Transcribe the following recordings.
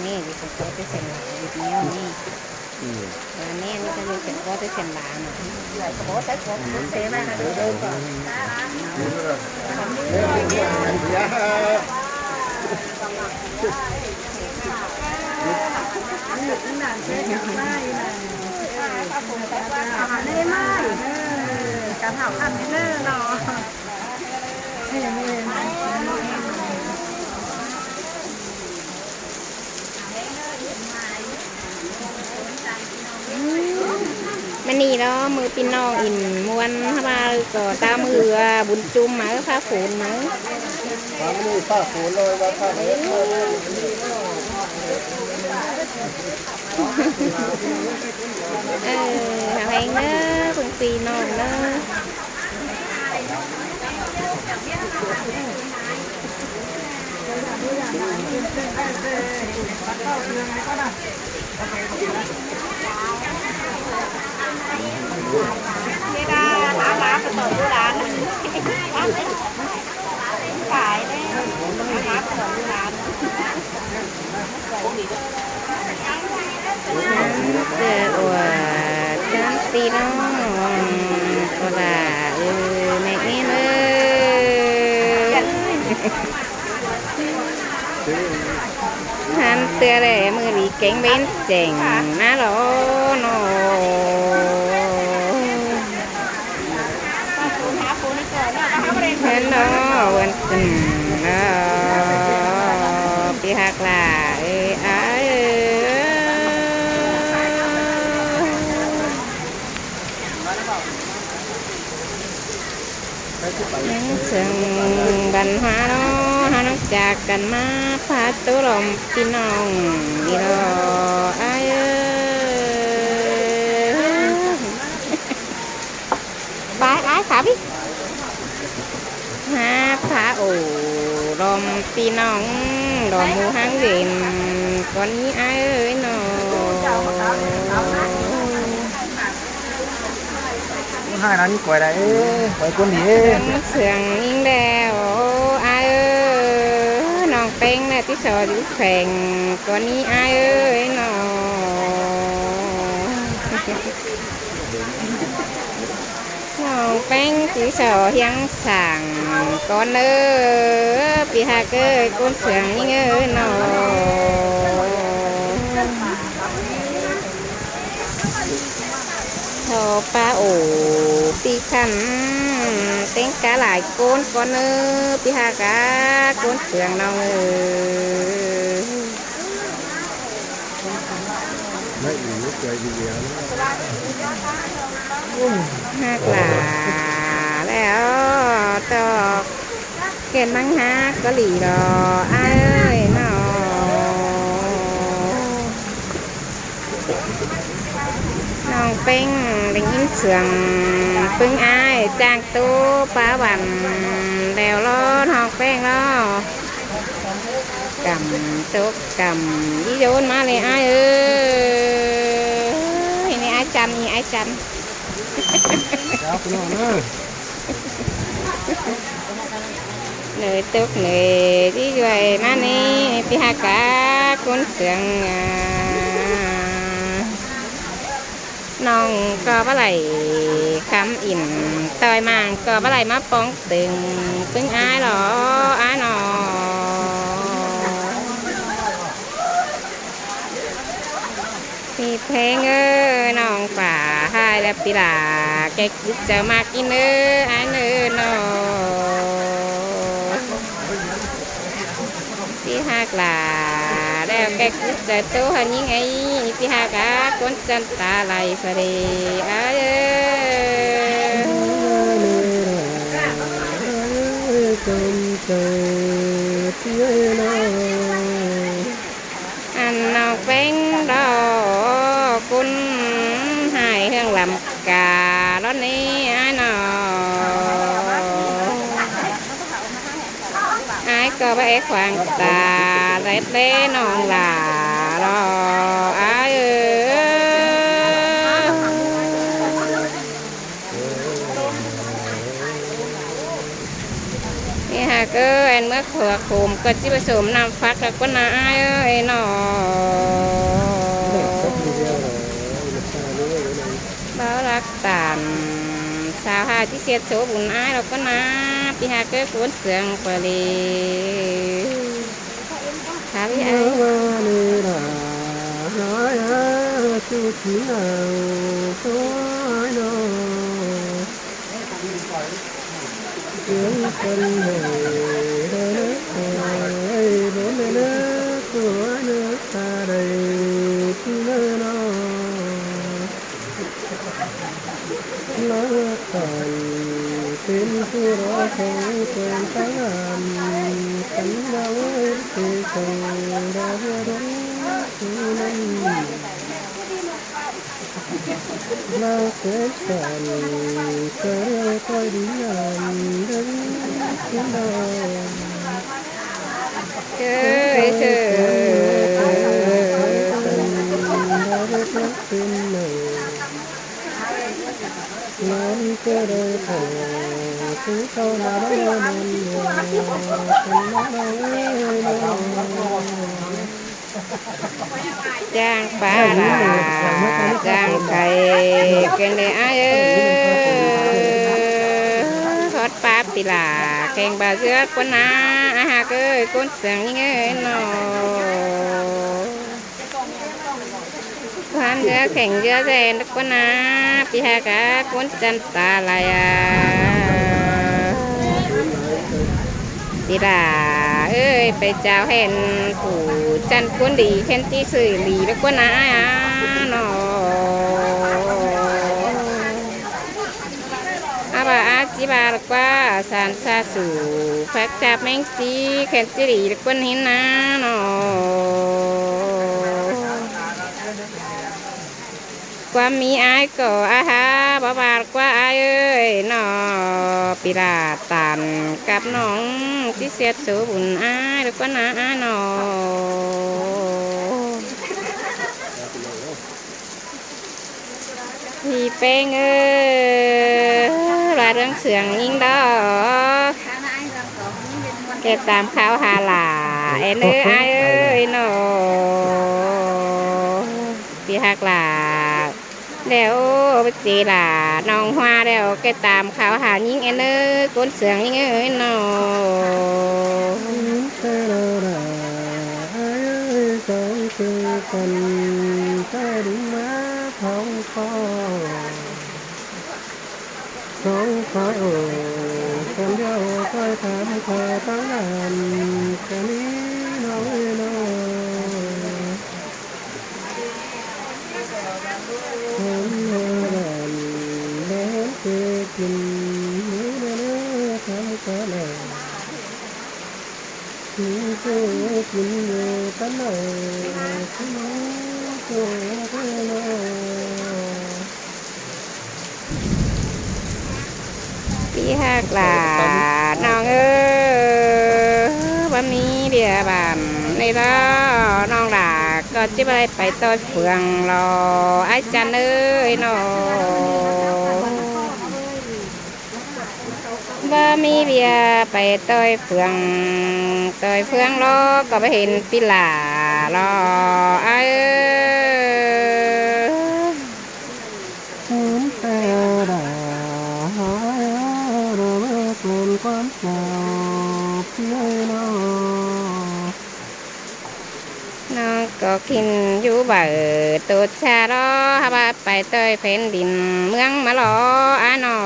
นี่ดิฉันก็จะเซ็นหลานดิบนี้นี่วันนี้นี่ก็เลยฉันก็จะเซ็นหลานนะโอ้แต่ผมเซ็นมาเดินก่อนนี่ไม่การเผาขั้นเนื้อเนาะมันนี่เนาะมือปีน้องอินม้วนถ้ามาก็ตามือบุญจุ่มมาผ้าฝนมั้งผ้าฝนเลยว่าผ้าเล็กทำเองเนอะคุณปีน้องเนอะนี่ได้ร้านเปิดอยู่ร้านขายได้ร้านเปิดอยู่ร้านเจอว่าจันตีน้องก็ละแม่นี่เลยทันเตือเลยมือดีเก่งเบ้นเจ๋งนะหรอโนเห็นเนาะวันตึงเนาะพี่ฮักล่ะยังเชิงบันหาเนาะหานักจากกันมาพาตัวลมพี่น้องดีรอไปไอ้ขาพี่หาพาโอ้ลมพี่น้องลมมูหังเด่นก่อนนี้ไอ้เนาะhai anh quay đây quay con gì sườn yên đèo ai ơi non pen là tí sò đi phèn con đi ai ơi nó non pen tí sò hiang sàng con ơi bị hạ ơi con sườn yên ơi nóป้าโอ้ปีขันเต้งกาหลายก้นก้อนปีหากาก้นเปลืองน้องไม่อยู่ลูกใจดีแล้วหักหลาแล้วตอกเกิดมังฮักก็หลีรอเอ้ยน้องน้องเป้งได้ยินเสียงปึ้งอ้ายจางตู้ป้าบันแล้วล้อน้องเป้งล้อกำตุกกำยี่โยนมาเลยอ้ายเอ้ยนี่อ้ายจันนี่อ้ายจันเนยตุกเนยที่ด้วยมานี่พี่หากาคนเสียงน้องก็บะไหลคำอิ่มต่อยมังก็บะไหลมาป้องตึงปึ้งอ้ายหรออ้ายหนอมีเพลงน้องป่าให้แล้วปีหลาแกคิดจะมากินอ้ายนอพี่ฮักหลาแล้ว cái giờ tôi hình như ngày thì hà cả con chân ta lại phải đi anh nào bánh đó con hai hương làm cả đó nè ai nào ai có bé khoảng ta lấy té non là đó aiนี่ฮะก็เอ็นเมื่อขวบคุมก็จิผสมน้ำฟักแล้วก็น้าเอ้ยหนอบ้ารักตามสาวหาที่เสียโสบุญอ้ายเราก็น้าพี่ฮะก็กวนเสียงไปเลยถามพี่ไอ้tiếng quân hồi đất trời bốn nơi nước của nước ta đầy nơi nó còn tên khu đó không quên tháng ngàn cánh đau thì sầu đã đúng nên lao kết sàn cơ coi đi làm đứng chiến đấu chơi chơi non cơ đời khổ cứ câu nào đó giang phá là giang thầy kênh để ai hót pháp thì là kênh bà giữa quân á ha cơ con sừng như thế nó tham gia kênh giữa rèn quân á thì ha cả con chân ta lại thì là ơiไปเจ้าเห็นผู้จันคนดีเห็นที่สื่อหลีแล้วก็นะเนาะอาบาอาจิบาแล้วก็สานซาสูพักจับแมงซีเห็นที่หลีแล้วก็เห็นนะเนาะความมีอายก็อาฮาบาบาก็อายเอ้ยเนาะปีลาตันกับน้องที่เสียดสูบุญอายแล้วก็นะเนาะพี่เป้งเอ้ยลาเรื่องเสียงยิ่งดอกแกตามข้าวหาหลาเอ็นเอ้ยอายเอ้ยเนาะพี่หักหลาเดี๋ยวไปจีล่ะน้องhoaเดี๋ยวแกตามเขาหายิ่งเอ็นเอ้ยก้นเสียงยิ่งเอ้ยเนาะคนใต้ดินมาท้องฟ้าสองฟ้าโอ้คนเดียวคอยถามคอยตั้งนานแค่นี้น้อยน้อยคนเดินเดินเกิดกินนี้เดินทำกันเลยมีเจ้ากินอยู่ตั้งนานที่น้องโจ้ก็น้อยพี่หักหลาน้องเอ้ยวันนี้เดี๋ยวบ่มในล้อน้องหลาก็จะไปต้นเฟืองรอไอ้จันเอ้ยเนาะว่ามีเบียไปต้อยเฟืองรอก็ไปเห็นปิลารอไอ้แต่ด่าหายเราไม่เปลี่ยนความเก่าเพียงน้องก็กินอยู่บ่าตูดชาลอฮาบาไปเตยเพนดินเมืองมาลออานอ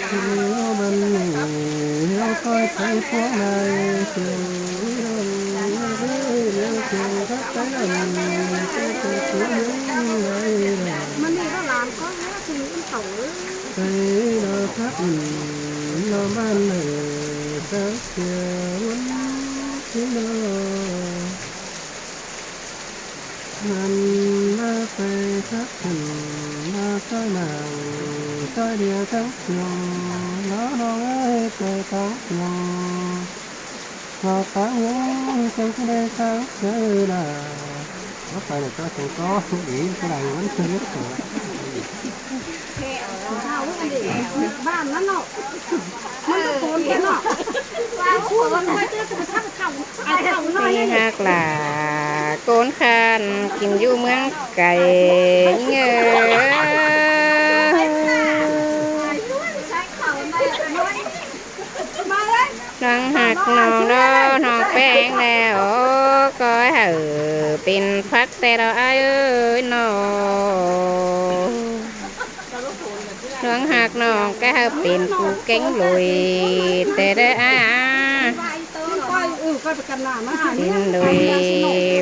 ที่บันนี้เรา coi thấy phố này trường đồng với những trường các cái lần cái cuộc những ngày mình đi nó làm có hết thì những khẩu thấy nó khác nó ban ở sáng chiều vẫn thế nó mình đã phải khác mà cái nàng cái địa tháng chiều nó ơi trời tháng chiều và tháng những trong cái đây tháng chơi là có phải là cho thằng có nghĩ cái này vẫn chưa biết rồi nào cái gì bàn nó nọมันโกนเห็นหรอคู่มันไว้เจอจะทำเข่าเข่าน้อย ที่หักหลาโกนคานกินอยู่เมืองไก่เงอ มาเลย น้องหักน้องดอน้องแป้งแล้วก็ให้เป็นพักแต่เราเอ้ยน้องน้องหักน้องก็ให้เป็นกูเก่งลุยแต่ได้coi coi phải cầm làm á เป็นลุย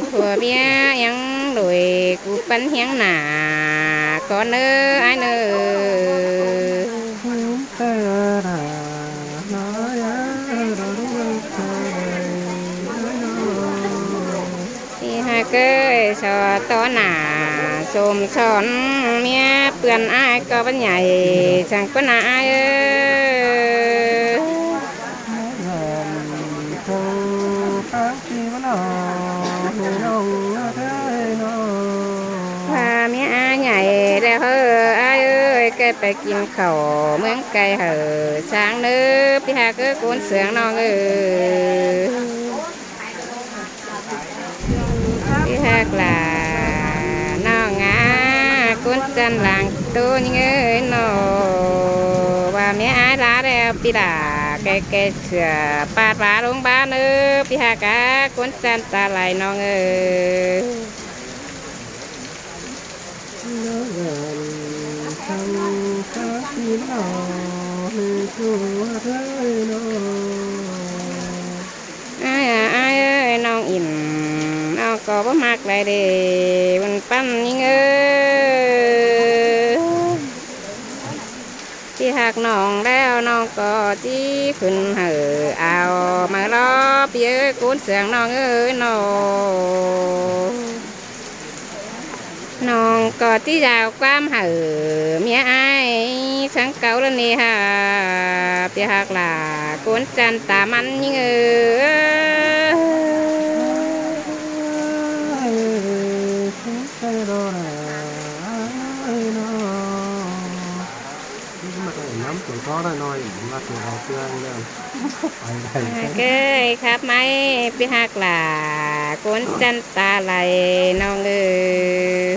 ผัวเมียยังลุยกูเป็นเฮียงหนาก็เนื้อไอ้เนื้อ แต่ละน้อยเรารู้ใจ ที่หาเกยสอต้อหนาสมสอนเมียเปื่อนอายก็เป็นใหญ่สังก็นายพาเมียอายใหญ่แล้วเฮ้ออายเอ้ยแกไปกินข้าวเมืองไกลเฮ้อช้างเนื้อพี่หาเกยโกนเสืองน้องเอ้ยพี่หากลาน้องงากุนจันหลังตัวยังเอ้ยโนว่าเมียอายลาแล้วพี่ดาแกเสือปาดปลาลงบ้านเอ้ยพี่หากากุนจันตาไหลน้องเอ้ยอายเอ้ยน้องอิ่มน้องก็บ่มักเลยเด้มันปั้นยังเอ้ยที่หักน้องแล้วน้องก็จี้ขึ้นเหือเอามาล้อพี่เอ้ยกูนเสียงน้องเอ้ยน้องก็ที่ยาวความเหือเมียอายสังเก่าแล้วนี่ฮะพี่หักหล่ะกูนจันตามันยังเอ้nắm tuổi có đây nói mà tuổi học chưa anh đâuเกยครับไหมพี่หักหล่ะกูนจันตาไหลน้องเอ้ย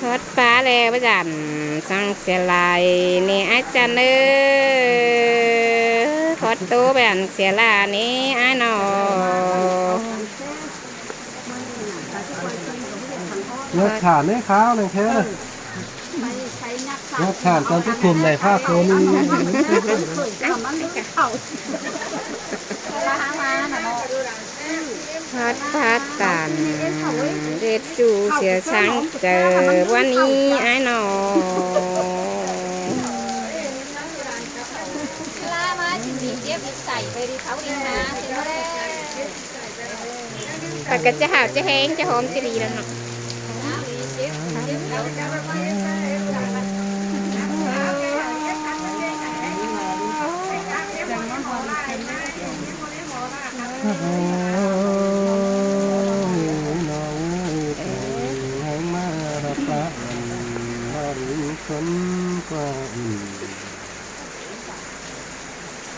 ทอดฟ้าแล้วประจันสังเสียลายนี่อาจารย์เอ้ยทอดตู้แบบเสียลานี่ไอ้หนอ nhớ khản đấy khá này thế này nhớ khản trong cái thùng này pha khô đi พัดพัดตันเด็ดจูเสียสังเจอวันนี้ไอ้หนอปากกาจะหาวจะแห้งจะหอมจะดีแล้วเนาะ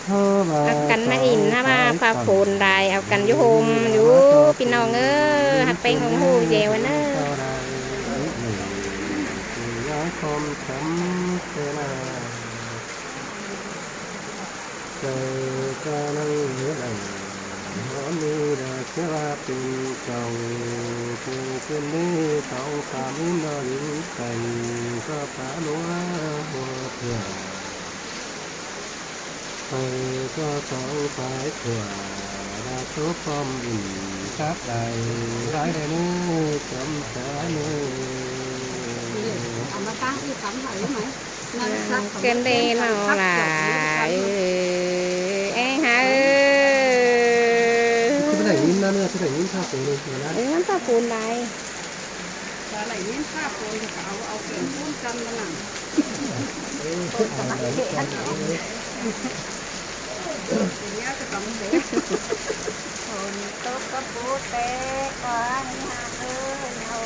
เอากันมาอินนะมาพาโฟนได้เอากันอยู่โฮมอยู่พี่น้องเอ้อหัดเป็นของหูเจวันเอ้อ không chấm thế là trời ca năng nghĩa lành họ như đã chế ba tình chồng cùng quên đi tàu cảm đó những cảnh có phá lúa mùa thường ไปก็ต้องไปถั่วดาทุกฟอมอิ่มทักใดร้ายใดเนื้อจำแต่เนื้อ เอามาตั้งที่สำไหไหมนั่นสัก เกินเดนเอาล่ะเอ้ฮะ ที่ไหนนิ่มนะเนี่ยที่ไหนนิ่มชาปูเลยนะ น้ำตาปูนไร อะไรนี่ข้าโปรยจะเอาเก่งพูดกันมาหนัง คนตกกระปูเตะก่อนหาเอ้ยเอา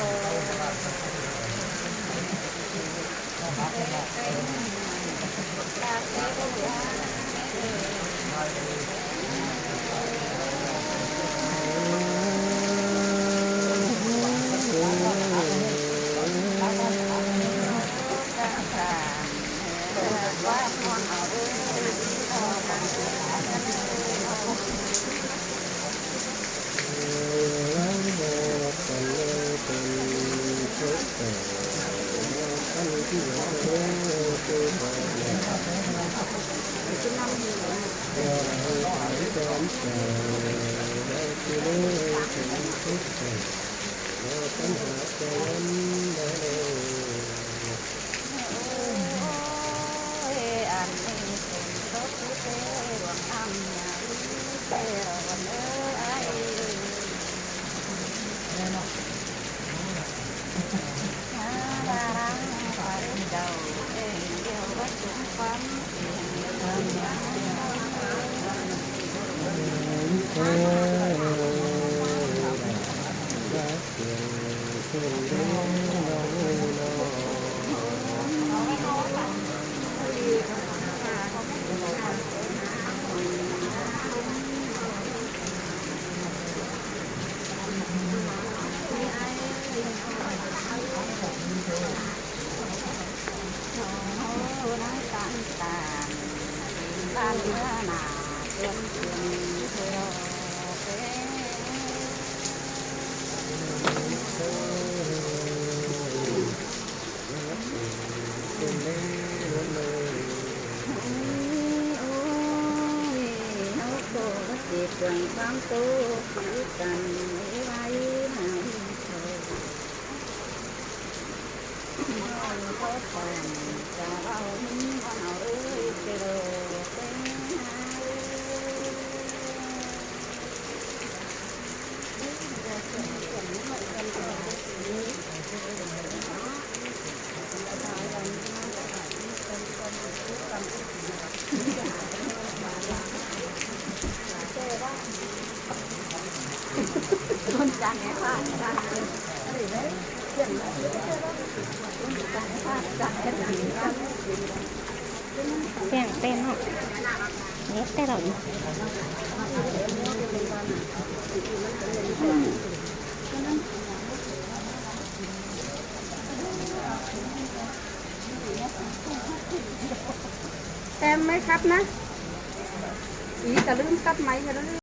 บ้านเนื้อหนาเต็มเต็มเที่ยวเกินความโตผิวกันไม่ไหวหาโชว์เขาทำจะเอาหินเอาเอ้ยเจอเป็นหาคนจังเนี่ยค่ะจังเลยอะไรเนี่ยเรื่องอะไรจังเนี่ยค่ะจังเนี่ยเสียงเต้นเนาะเน็ตได้หรอแอมไหมครับนะอีจะลืมตัดไหมกันแล้ว